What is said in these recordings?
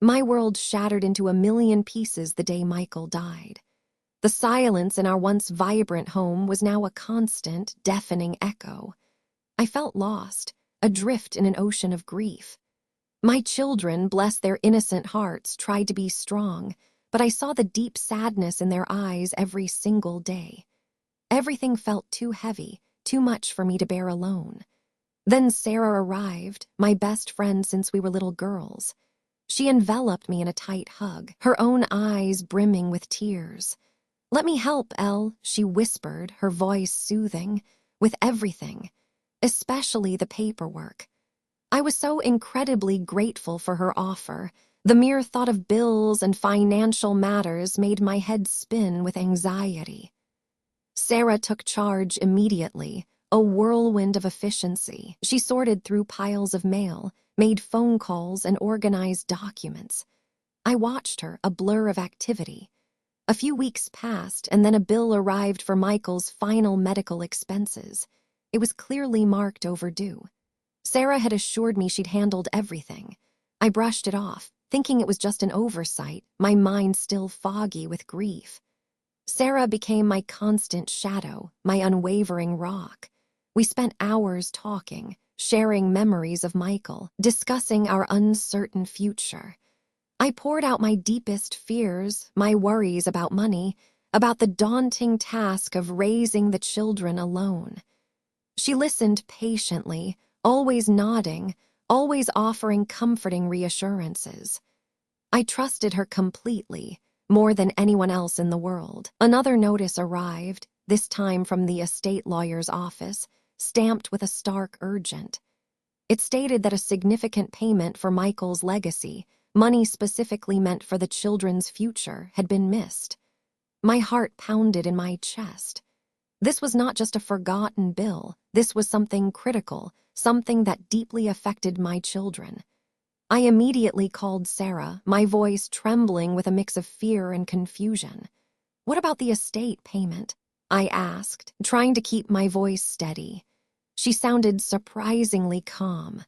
My world shattered into a million pieces the day Michael died. The silence in our once vibrant home was now a constant, deafening echo. I felt lost, adrift in an ocean of grief. My children, bless their innocent hearts, tried to be strong, but I saw the deep sadness in their eyes every single day. Everything felt too heavy, too much for me to bear alone. Then Sarah arrived, my best friend since we were little girls. She enveloped me in a tight hug, her own eyes brimming with tears. "Let me help, Elle," she whispered, her voice soothing, "with everything, especially the paperwork." I was so incredibly grateful for her offer. The mere thought of bills and financial matters made my head spin with anxiety. Sarah took charge immediately, a whirlwind of efficiency. She sorted through piles of mail, made phone calls, and organized documents. I watched her, a blur of activity. A few weeks passed, and then a bill arrived for Michael's final medical expenses. It was clearly marked overdue. Sarah had assured me she'd handled everything. I brushed it off, thinking it was just an oversight, my mind still foggy with grief. Sarah became my constant shadow, my unwavering rock. We spent hours talking, sharing memories of Michael, discussing our uncertain future. I poured out my deepest fears, my worries about money, about the daunting task of raising the children alone. She listened patiently, always nodding, always offering comforting reassurances. I trusted her completely, more than anyone else in the world. Another notice arrived, this time from the estate lawyer's office, stamped with a stark urgent. It stated that a significant payment for Michael's legacy, money specifically meant for the children's future, had been missed. My heart pounded in my chest. This was not just a forgotten bill. This was something critical, something that deeply affected my children. I immediately called Sarah, my voice trembling with a mix of fear and confusion. "What about the estate payment?" I asked, trying to keep my voice steady. She sounded surprisingly calm.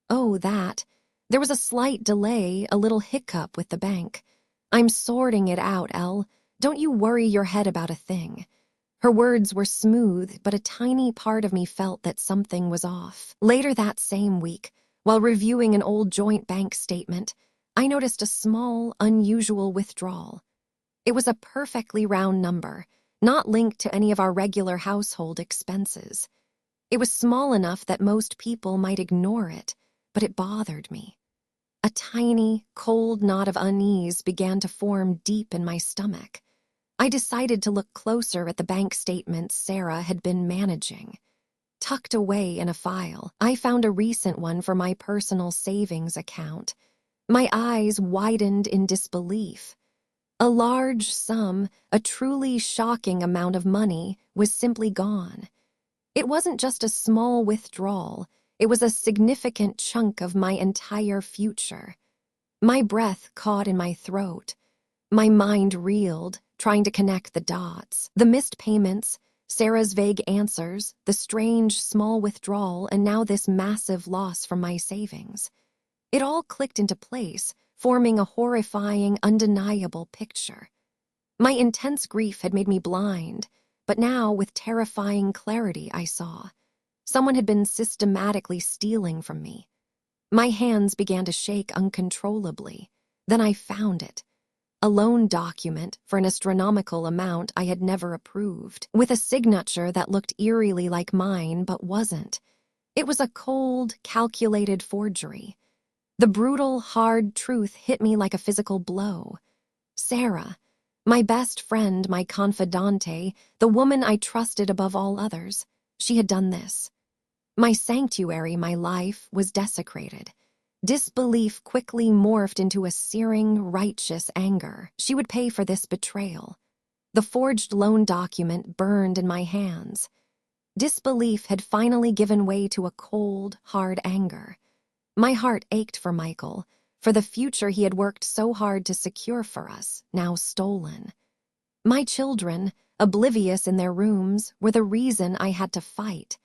"Oh, that. There was a slight delay, a little hiccup with the bank. I'm sorting it out, Elle. Don't you worry your head about a thing." Her words were smooth, but a tiny part of me felt that something was off. Later that same week, while reviewing an old joint bank statement, I noticed a small, unusual withdrawal. It was a perfectly round number, not linked to any of our regular household expenses. It was small enough that most people might ignore it, but it bothered me. A tiny, cold knot of unease began to form deep in my stomach. I decided to look closer at the bank statements Sarah had been managing. Tucked away in a file, I found a recent one for my personal savings account. My eyes widened in disbelief. A large sum, a truly shocking amount of money, was simply gone. It wasn't just a small withdrawal, it was a significant chunk of my entire future. My breath caught in my throat. My mind reeled, trying to connect the dots. The missed payments, Sarah's vague answers, the strange small withdrawal, and now this massive loss from my savings. It all clicked into place, forming a horrifying, undeniable picture. My intense grief had made me blind, but now, with terrifying clarity, I saw. Someone had been systematically stealing from me. My hands began to shake uncontrollably. Then I found it. A loan document for an astronomical amount I had never approved, with a signature that looked eerily like mine but wasn't. It was a cold, calculated forgery. The brutal, hard truth hit me like a physical blow. Sarah, my best friend, my confidante, the woman I trusted above all others, she had done this. My sanctuary, my life, was desecrated. Disbelief quickly morphed into a searing, righteous anger. She would pay for this betrayal. The forged loan document burned in my hands. Disbelief had finally given way to a cold, hard anger. My heart ached for Michael, for the future he had worked so hard to secure for us, now stolen. My children, oblivious in their rooms, were the reason I had to fight.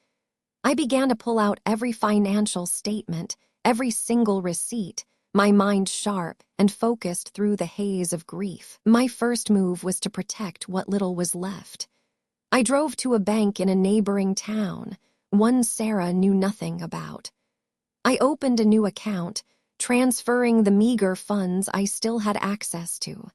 I began to pull out every financial statement, every single receipt, my mind sharp and focused through the haze of grief. My first move was to protect what little was left. I drove to a bank in a neighboring town, one Sarah knew nothing about. I opened a new account, transferring the meager funds I still had access to.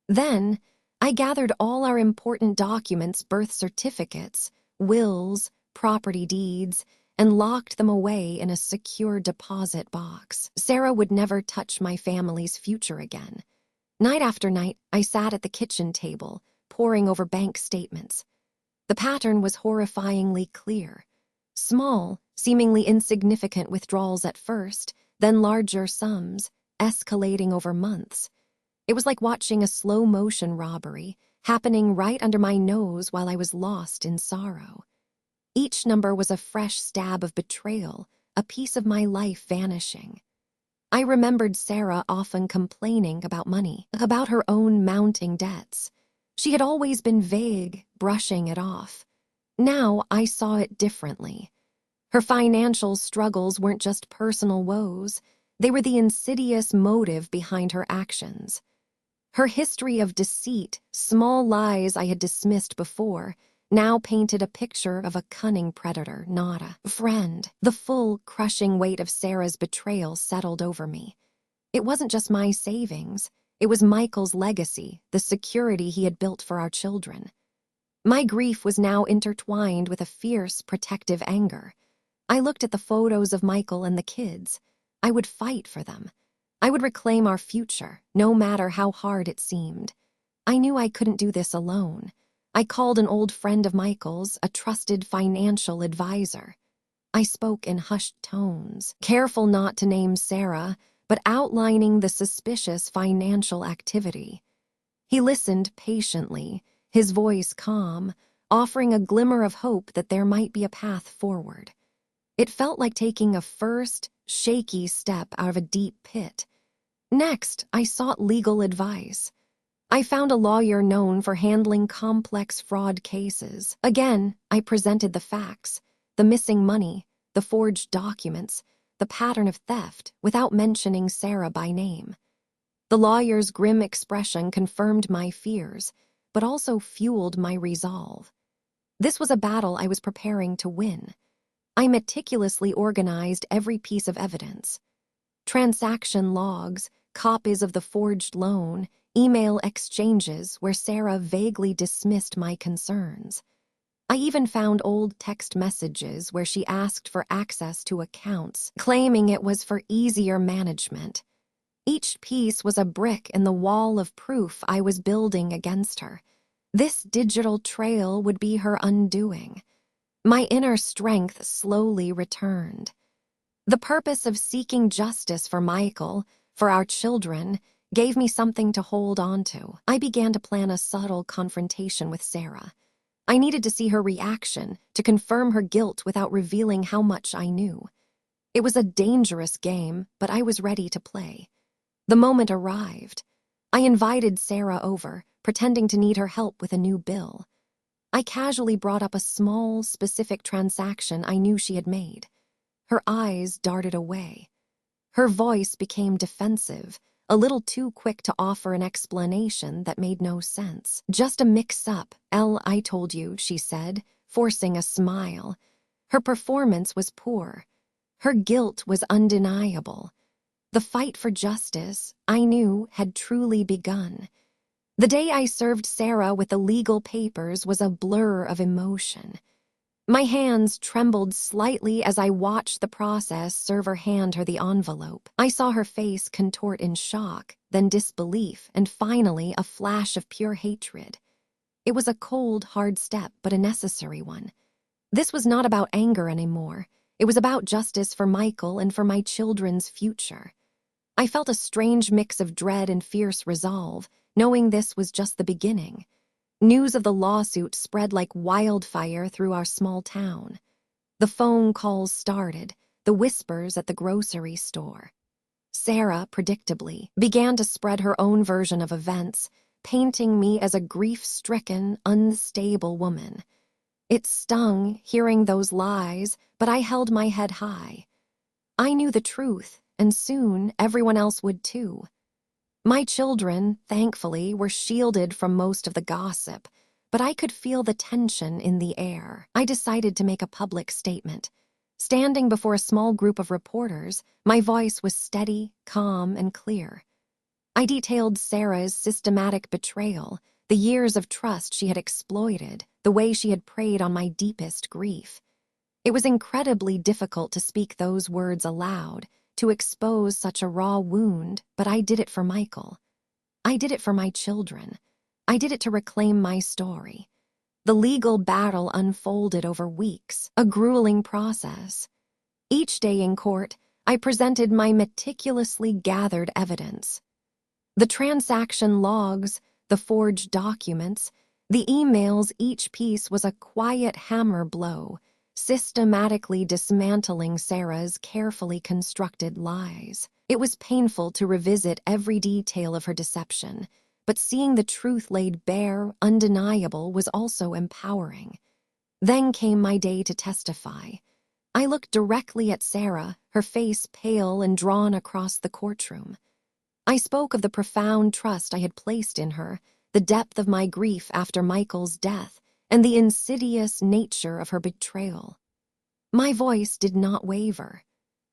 Then, I gathered all our important documents, birth certificates, wills, property deeds, and locked them away in a secure deposit box. Sarah would never touch my family's future again. Night after night, I sat at the kitchen table, poring over bank statements. The pattern was horrifyingly clear. Small, seemingly insignificant withdrawals at first, then larger sums, escalating over months. It was like watching a slow-motion robbery, happening right under my nose while I was lost in sorrow. Each number was a fresh stab of betrayal, a piece of my life vanishing. I remembered Sarah often complaining about money, about her own mounting debts. She had always been vague, brushing it off. Now I saw it differently. Her financial struggles weren't just personal woes, they were the insidious motive behind her actions. Her history of deceit, small lies I had dismissed before, now painted a picture of a cunning predator, not a friend. The full, crushing weight of Sarah's betrayal settled over me. It wasn't just my savings. It was Michael's legacy, the security he had built for our children. My grief was now intertwined with a fierce, protective anger. I looked at the photos of Michael and the kids. I would fight for them. I would reclaim our future, no matter how hard it seemed. I knew I couldn't do this alone. I called an old friend of Michael's, a trusted financial advisor. I spoke in hushed tones, careful not to name Sarah, but outlining the suspicious financial activity. He listened patiently, his voice calm, offering a glimmer of hope that there might be a path forward. It felt like taking a first, shaky step out of a deep pit. Next, I sought legal advice. I found a lawyer known for handling complex fraud cases. Again, I presented the facts, the missing money, the forged documents, the pattern of theft, without mentioning Sarah by name. The lawyer's grim expression confirmed my fears, but also fueled my resolve. This was a battle I was preparing to win. I meticulously organized every piece of evidence. Transaction logs, copies of the forged loan, email exchanges where Sarah vaguely dismissed my concerns. I even found old text messages where she asked for access to accounts, claiming it was for easier management. Each piece was a brick in the wall of proof I was building against her. This digital trail would be her undoing. My inner strength slowly returned. The purpose of seeking justice for Michael, for our children, gave me something to hold on to. I began to plan a subtle confrontation with Sarah. I needed to see her reaction, to confirm her guilt without revealing how much I knew. It was a dangerous game, but I was ready to play. The moment arrived. I invited Sarah over, pretending to need her help with a new bill. I casually brought up a small, specific transaction I knew she had made. Her eyes darted away. Her voice became defensive, a little too quick to offer an explanation that made no sense. Just a mix-up, I told you, she said, forcing a smile. Her performance was poor. Her guilt was undeniable. The fight for justice, I knew, had truly begun. The day I served Sarah with the legal papers was a blur of emotion. My hands trembled slightly as I watched the process server hand her the envelope. I saw her face contort in shock, then disbelief, and finally a flash of pure hatred. It was a cold, hard step, but a necessary one. This was not about anger anymore. It was about justice for Michael and for my children's future. I felt a strange mix of dread and fierce resolve, knowing this was just the beginning. News of the lawsuit spread like wildfire through our small town. The phone calls started, the whispers at the grocery store. Sarah, predictably, began to spread her own version of events, painting me as a grief-stricken, unstable woman. It stung, hearing those lies, but I held my head high. I knew the truth, and soon everyone else would too. My children, thankfully, were shielded from most of the gossip, but I could feel the tension in the air. I decided to make a public statement. Standing before a small group of reporters, my voice was steady, calm, and clear. I detailed Sarah's systematic betrayal, the years of trust she had exploited, the way she had preyed on my deepest grief. It was incredibly difficult to speak those words aloud, to expose such a raw wound, but I did it for Michael. I did it for my children. I did it to reclaim my story. The legal battle unfolded over weeks, a grueling process. Each day in court, I presented my meticulously gathered evidence. The transaction logs, the forged documents, the emails, each piece was a quiet hammer blow, systematically dismantling Sarah's carefully constructed lies. It was painful to revisit every detail of her deception, but seeing the truth laid bare, undeniable, was also empowering. Then came my day to testify. I looked directly at Sarah, her face pale and drawn across the courtroom. I spoke of the profound trust I had placed in her, the depth of my grief after Michael's death, and the insidious nature of her betrayal. My voice did not waver.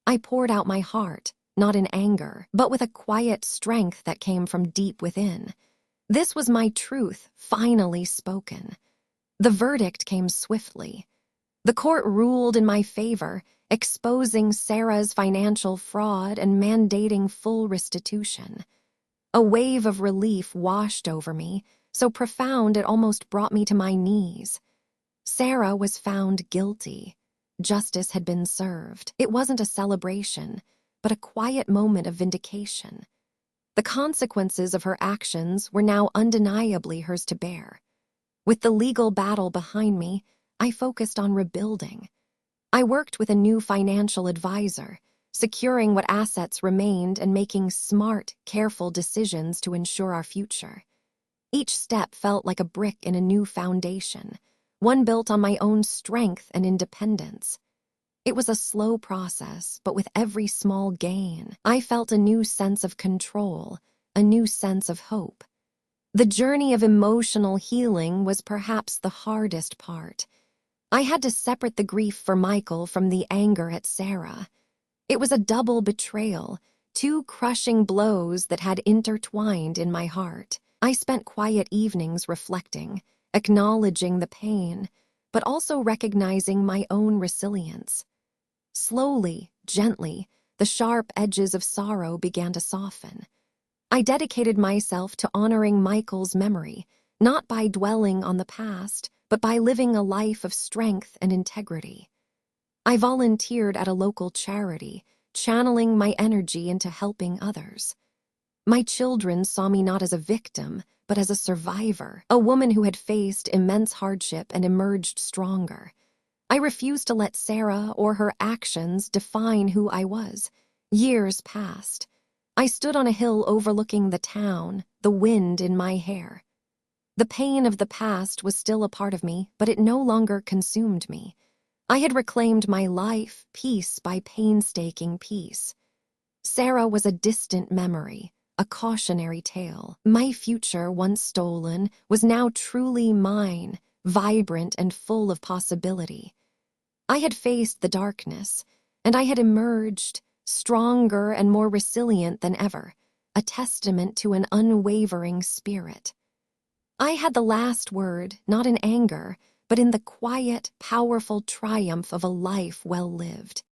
I poured out my heart, not in anger, but with a quiet strength that came from deep within. This was my truth, finally spoken. The verdict came swiftly. The court ruled in my favor, exposing Sarah's financial fraud and mandating full restitution. A wave of relief washed over me, so profound it almost brought me to my knees. Sarah was found guilty. Justice had been served. It wasn't a celebration, but a quiet moment of vindication. The consequences of her actions were now undeniably hers to bear. With the legal battle behind me, I focused on rebuilding. I worked with a new financial advisor, securing what assets remained and making smart, careful decisions to ensure our future. Each step felt like a brick in a new foundation, one built on my own strength and independence. It was a slow process, but with every small gain, I felt a new sense of control, a new sense of hope. The journey of emotional healing was perhaps the hardest part. I had to separate the grief for Michael from the anger at Sarah. It was a double betrayal, two crushing blows that had intertwined in my heart. I spent quiet evenings reflecting, acknowledging the pain, but also recognizing my own resilience. Slowly, gently, the sharp edges of sorrow began to soften. I dedicated myself to honoring Michael's memory, not by dwelling on the past, but by living a life of strength and integrity. I volunteered at a local charity, channeling my energy into helping others. My children saw me not as a victim, but as a survivor, a woman who had faced immense hardship and emerged stronger. I refused to let Sarah or her actions define who I was. Years passed. I stood on a hill overlooking the town, the wind in my hair. The pain of the past was still a part of me, but it no longer consumed me. I had reclaimed my life, piece by painstaking piece. Sarah was a distant memory, a cautionary tale. My future, once stolen, was now truly mine, vibrant and full of possibility. I had faced the darkness, and I had emerged, stronger and more resilient than ever, a testament to an unwavering spirit. I had the last word, not in anger, but in the quiet, powerful triumph of a life well lived.